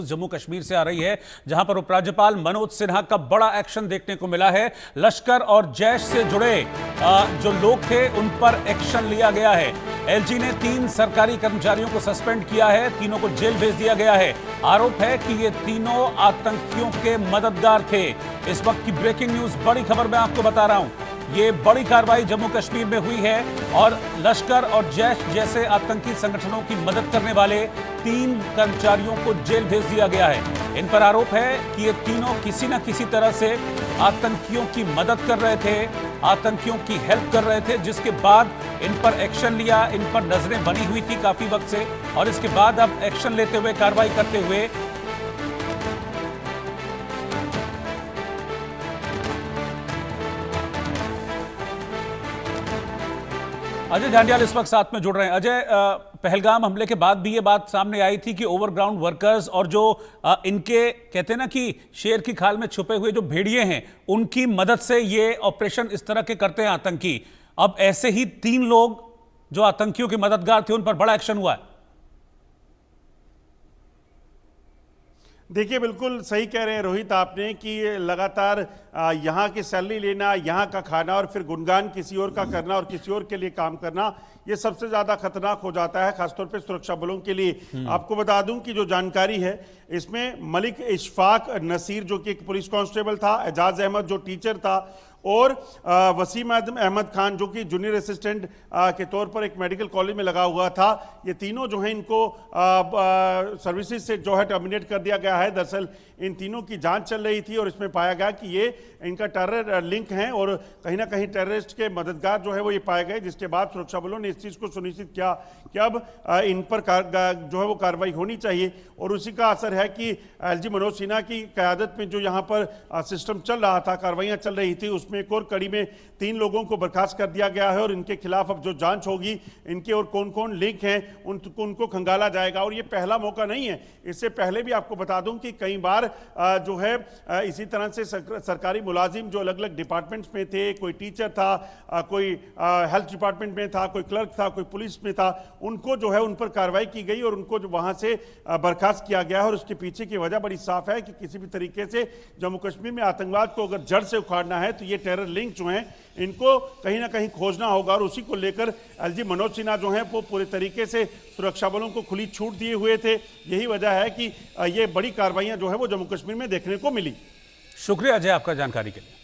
जम्मू कश्मीर से आ रही है, जहां पर उपराज्यपाल मनोज सिन्हा का बड़ा एक्शन देखने को मिला है। लश्कर और जैश से जुड़े जो लोग थे उन पर एक्शन लिया गया है। एलजी ने 3 सरकारी कर्मचारियों को सस्पेंड किया है, तीनों को जेल भेज दिया गया है। आरोप है कि ये तीनों आतंकियों के मददगार थे। इस वक्त की ब्रेकिंग न्यूज, बड़ी खबर मैं आपको बता रहा हूं। ये बड़ी कार्रवाई जम्मू कश्मीर में हुई है और लश्कर और जैश जैसे आतंकी संगठनों की मदद करने वाले 3 कर्मचारियों को जेल भेज दिया गया है। इन पर आरोप है कि ये तीनों किसी न किसी तरह से आतंकियों की मदद कर रहे थे, आतंकियों की हेल्प कर रहे थे, जिसके बाद इन पर एक्शन लिया। इन पर नजरें बनी हुई थी काफी वक्त से और इसके बाद अब एक्शन लेते हुए, कार्रवाई करते हुए अजय ढांडियाल इस वक्त साथ में जुड़ रहे हैं। अजय, पहलगाम हमले के बाद भी ये बात सामने आई थी कि ओवरग्राउंड वर्कर्स और जो इनके कहते हैं ना कि शेर की खाल में छुपे हुए जो भेड़िए हैं, उनकी मदद से ये ऑपरेशन इस तरह के करते हैं आतंकी। अब ऐसे ही 3 लोग जो आतंकियों के मददगार थे उन पर बड़ा एक्शन हुआ है। देखिए, बिल्कुल सही कह रहे हैं रोहित आपने कि लगातार यहाँ की सैलरी लेना, यहाँ का खाना और फिर गुणगान किसी और का करना और किसी और के लिए काम करना, ये सबसे ज्यादा खतरनाक हो जाता है, खासतौर पे सुरक्षा बलों के लिए। आपको बता दूं कि जो जानकारी है इसमें मलिक इशफाक नसीर जो कि एक पुलिस कांस्टेबल था, एजाज अहमद जो टीचर था और वसीम अहमद खान जो कि जूनियर असिस्टेंट के तौर पर एक मेडिकल कॉलेज में लगा हुआ था, ये तीनों जो है इनको सर्विसेज से जो है टर्मिनेट कर दिया गया है। दरअसल इन तीनों की जांच चल रही थी और इसमें पाया गया कि ये इनका टेरर लिंक है और कहीं ना कहीं टेररिस्ट के मददगार जो है वो ये पाए गए, जिसके बाद सुरक्षा बलों ने इस चीज़ को सुनिश्चित किया कि अब इन पर जो है वो कार्रवाई होनी चाहिए। और उसी का असर है कि एलजी मनोज सिन्हा की क़यादत में जो यहाँ पर सिस्टम चल रहा था, कार्रवाइयाँ चल रही थी, उसमें एक और कड़ी में 3 लोगों को बर्खास्त कर दिया गया है और इनके खिलाफ अब जो जांच होगी, इनके और कौन कौन लिंक हैं उनको खंगाला जाएगा। और ये पहला मौका नहीं है, इससे पहले भी आपको बता दूं कि कई बार जो है इसी तरह से सरकारी मुलाजिम जो अलग अलग डिपार्टमेंट्स में थे, कोई टीचर था, कोई हेल्थ डिपार्टमेंट में था, कोई क्लर्क था, कोई पुलिस में था, उनको जो है उन पर कार्रवाई की गई और उनको जो वहां से बर्खास्त किया गया है। और उसके पीछे की वजह बड़ी साफ है कि किसी भी तरीके से जम्मू कश्मीर में आतंकवाद को अगर जड़ से उखाड़ना है तो ये टेरर लिंक जो हैं इनको कहीं ना कहीं खोजना होगा। और उसी को लेकर एलजी मनोज सिन्हा जो हैं वो पूरे तरीके से सुरक्षा बलों को खुली छूट दिए हुए थे। यही वजह है कि ये बड़ी कार्रवाइयां जो है वो जम्मू कश्मीर में देखने को मिली। शुक्रिया अजय आपका जानकारी के लिए।